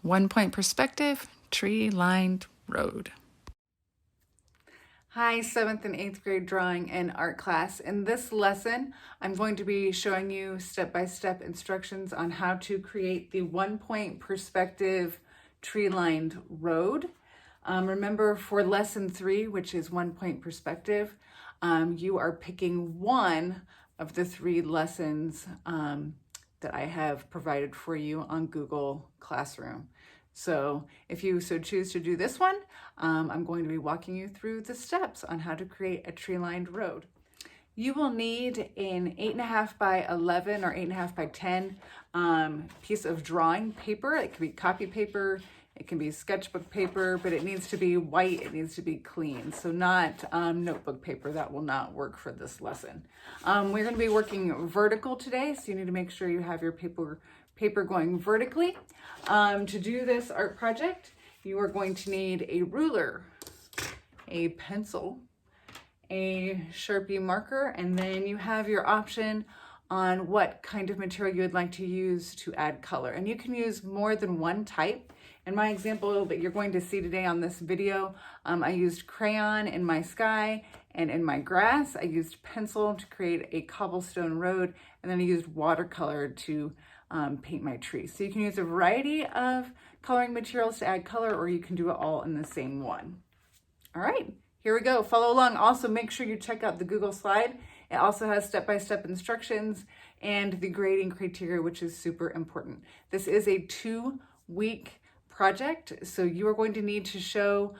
1-point perspective, tree-lined road. Hi, 7th and 8th grade drawing and art class. In this lesson, I'm going to be showing you step-by-step instructions on how to create the 1-point perspective tree-lined road. Remember, for lesson 3, which is 1-point perspective, you are picking one of the 3 lessons that I have provided for you on Google Classroom. So if you so choose to do this one, I'm going to be walking you through the steps on how to create a tree-lined road. You will need an 8.5 by 11 or 8.5 by 10 piece of drawing paper. It can be copy paper, it can be sketchbook paper, but it needs to be white, it needs to be clean. So not notebook paper, that will not work for this lesson. We're gonna be working vertical today, so you need to make sure you have your paper going vertically. To do this art project, you are going to need a ruler, a pencil, a Sharpie marker, and then you have your option on what kind of material you would like to use to add color. And you can use more than one type. In my example that you're going to see today on this video, I used crayon in my sky, and in my grass, I used pencil to create a cobblestone road, and then I used watercolor to paint my tree. So you can use a variety of coloring materials to add color, or you can do it all in the same one. All right, here we go. Follow along. Also, make sure you check out the Google slide. It also has step-by-step instructions and the grading criteria, which is super important. This is a 2-week project, so you are going to need to show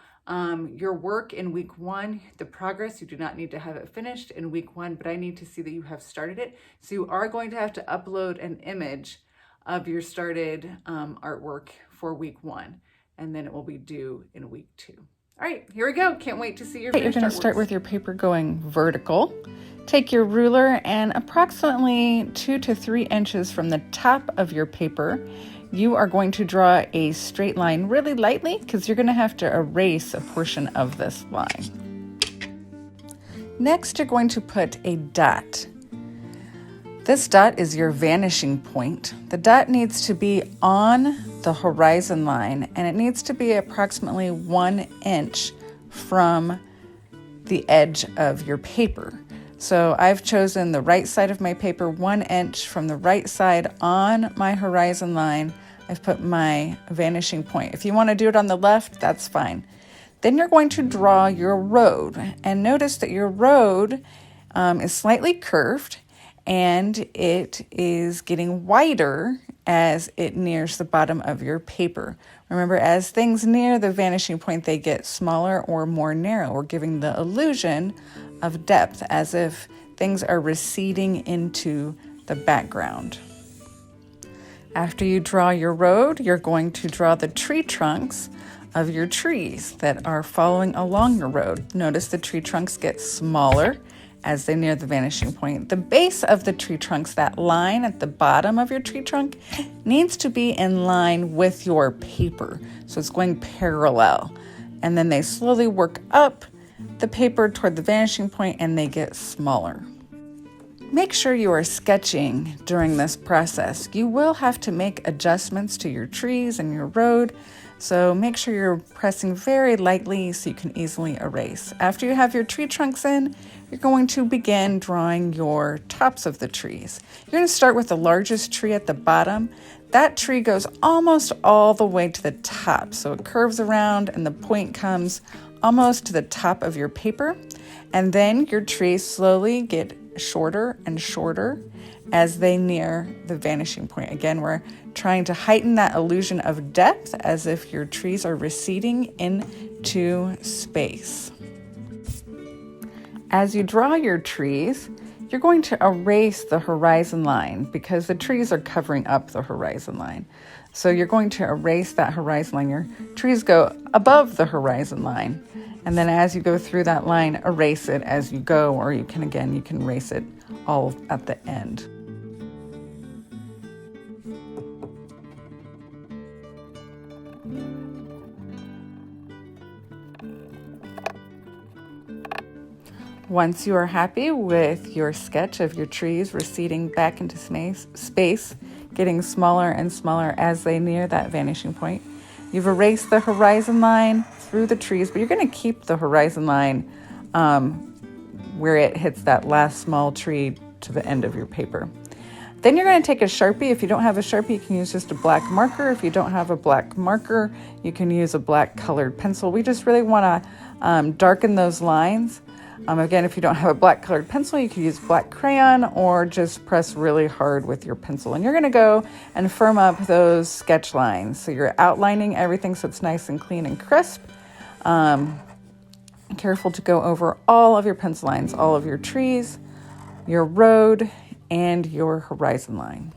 your work in week 1, the progress. You do not need to have it finished in week 1, but I need to see that you have started it. So you are going to have to upload an image of your started artwork for week 1, and then it will be due in week 2. All right, here we go. Can't wait to see your finished artwork. You're going to start with your paper going vertical. Take your ruler and approximately 2 to 3 inches from the top of your paper, you are going to draw a straight line really lightly because you're going to have to erase a portion of this line. Next, you're going to put a dot. This dot is your vanishing point. The dot needs to be on the horizon line, and it needs to be approximately 1 inch from the edge of your paper. So I've chosen the right side of my paper, 1 inch from the right side on my horizon line. I've put my vanishing point. If you want to do it on the left, that's fine. Then you're going to draw your road, and notice that your road is slightly curved, and it is getting wider as it nears the bottom of your paper. Remember, as things near the vanishing point, they get smaller or more narrow. We're giving the illusion of depth, as if things are receding into the background. After you draw your road, you're going to draw the tree trunks of your trees that are following along your road. Notice the tree trunks get smaller as they near the vanishing point. The base of the tree trunks, that line at the bottom of your tree trunk, needs to be in line with your paper. So it's going parallel. And then they slowly work up the paper toward the vanishing point, and they get smaller. Make sure you are sketching during this process. You will have to make adjustments to your trees and your road, so make sure you're pressing very lightly so you can easily erase. After you have your tree trunks in, you're going to begin drawing your tops of the trees. You're going to start with the largest tree at the bottom. That tree goes almost all the way to the top, so it curves around and the point comes almost to the top of your paper. And then your trees slowly get shorter and shorter as they near the vanishing point. Again, we're trying to heighten that illusion of depth as if your trees are receding into space. As you draw your trees, you're going to erase the horizon line because the trees are covering up the horizon line. So you're going to erase that horizon line. Your trees go above the horizon line. And then as you go through that line, erase it as you go, or you can erase it all at the end. Once you are happy with your sketch of your trees receding back into space, getting smaller and smaller as they near that vanishing point. You've erased the horizon line through the trees, but you're going to keep the horizon line where it hits that last small tree to the end of your paper. Then you're going to take a Sharpie. If you don't have a Sharpie, you can use just a black marker. If you don't have a black marker, you can use a black colored pencil. We just really want to darken those lines. Again, if you don't have a black colored pencil, you could use black crayon or just press really hard with your pencil. And you're going to go and firm up those sketch lines. So you're outlining everything so it's nice and clean and crisp. Careful to go over all of your pencil lines, all of your trees, your road, and your horizon line.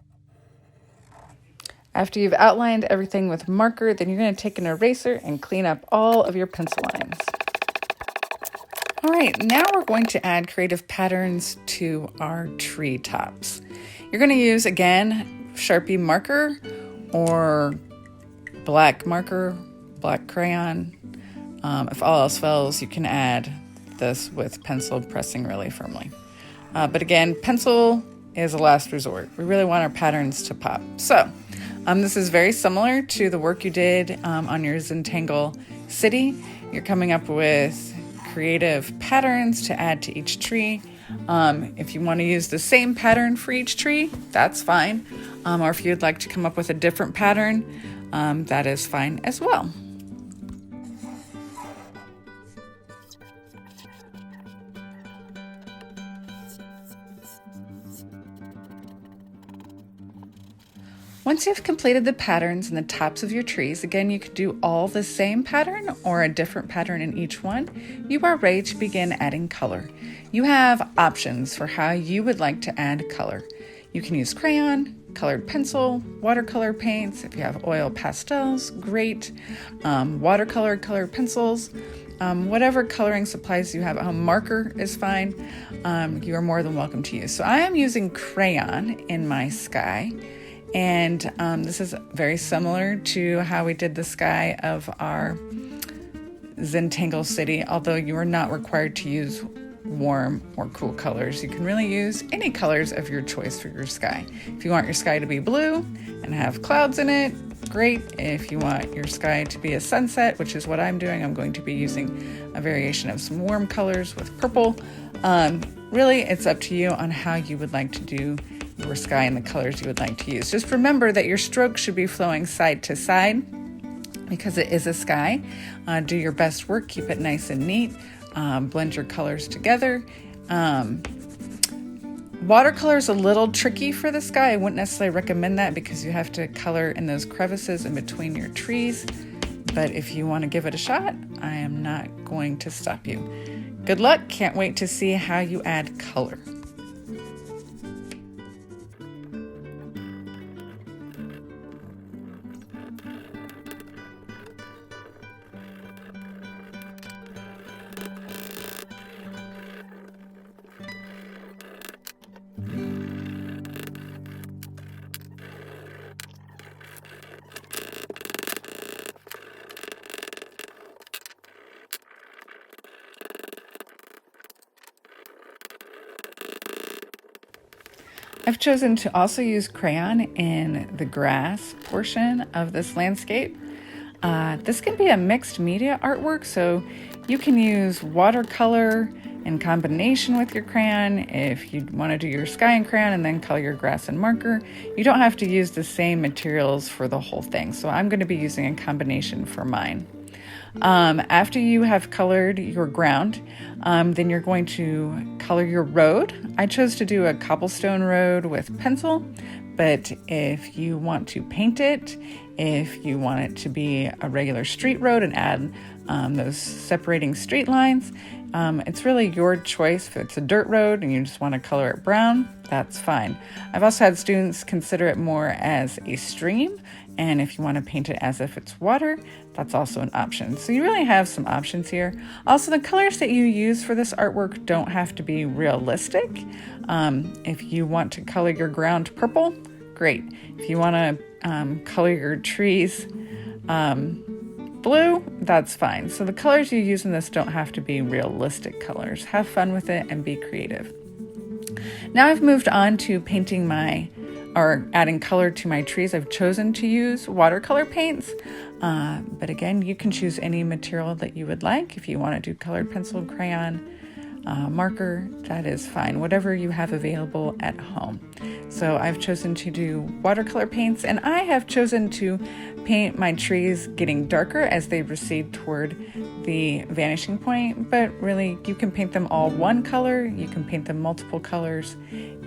After you've outlined everything with marker, then you're going to take an eraser and clean up all of your pencil lines. All right, now we're going to add creative patterns to our tree tops. You're going to use, again, Sharpie marker or black marker, black crayon. If all else fails, you can add this with pencil, pressing really firmly. But again, pencil is a last resort. We really want our patterns to pop. So this is very similar to the work you did on your Zentangle City. You're coming up with creative patterns to add to each tree. If you want to use the same pattern for each tree, that's fine. Or if you'd like to come up with a different pattern, that is fine as well. Once you've completed the patterns in the tops of your trees, again, you could do all the same pattern or a different pattern in each one. You are ready to begin adding color. You have options for how you would like to add color. You can use crayon, colored pencil, watercolor paints. If you have oil pastels, great. Watercolor colored pencils. Whatever coloring supplies you have at home, marker is fine. You are more than welcome to use. So I am using crayon in my sky. And this is very similar to how we did the sky of our Zentangle City, although you are not required to use warm or cool colors. You can really use any colors of your choice for your sky. If you want your sky to be blue and have clouds in it, great. If you want your sky to be a sunset, which is what I'm doing, I'm going to be using a variation of some warm colors with purple. Really, it's up to you on how you would like to do your sky and the colors you would like to use. Just remember that your strokes should be flowing side to side because it is a sky. Do your best work, keep it nice and neat, blend your colors together. Watercolor is a little tricky for the sky. I wouldn't necessarily recommend that because you have to color in those crevices in between your trees. But if you want to give it a shot, I am not going to stop you. Good luck. Can't wait to see how you add color. I've chosen to also use crayon in the grass portion of this landscape. This can be a mixed media artwork, so you can use watercolor in combination with your crayon if you want to do your sky in crayon and then color your grass in marker. You don't have to use the same materials for the whole thing, so I'm going to be using a combination for mine. After you have colored your ground, then you're going to color your road. I chose to do a cobblestone road with pencil, but if you want to paint it, if you want it to be a regular street road and add those separating street lines, it's really your choice. If it's a dirt road and you just want to color it brown, that's fine. I've also had students consider it more as a stream, and if you want to paint it as if it's water, that's also an option. So you really have some options here. Also, the colors that you use for this artwork don't have to be realistic. If you want to color your ground purple, great. If you want to color your trees blue, that's fine. So the colors you use in this don't have to be realistic colors. Have fun with it and be creative. Now I've moved on to painting my or adding color to my trees, I've chosen to use watercolor paints. But again, you can choose any material that you would like. If you want to do colored pencil, crayon, marker, that is fine. Whatever you have available at home. So I've chosen to do watercolor paints, and I have chosen to paint my trees getting darker as they recede toward the vanishing point, but really you can paint them all one color, you can paint them multiple colors.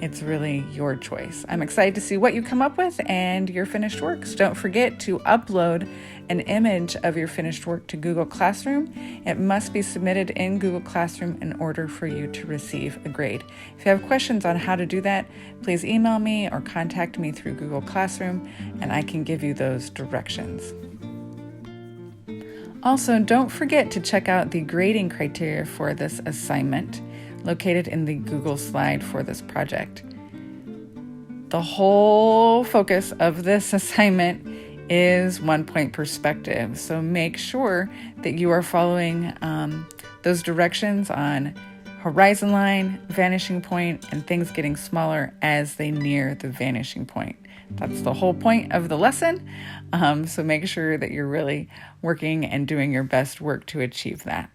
It's really your choice. I'm excited to see what you come up with and your finished works. Don't forget to upload an image of your finished work to Google Classroom. It must be submitted in Google Classroom in order for you to receive a grade. If you have questions on how to do that, please email me or contact me through Google Classroom, and I can give you those directions. Also, don't forget to check out the grading criteria for this assignment located in the Google slide for this project. The whole focus of this assignment is 1-point perspective. So make sure that you are following those directions on horizon line, vanishing point, and things getting smaller as they near the vanishing point. That's the whole point of the lesson. So make sure that you're really working and doing your best work to achieve that.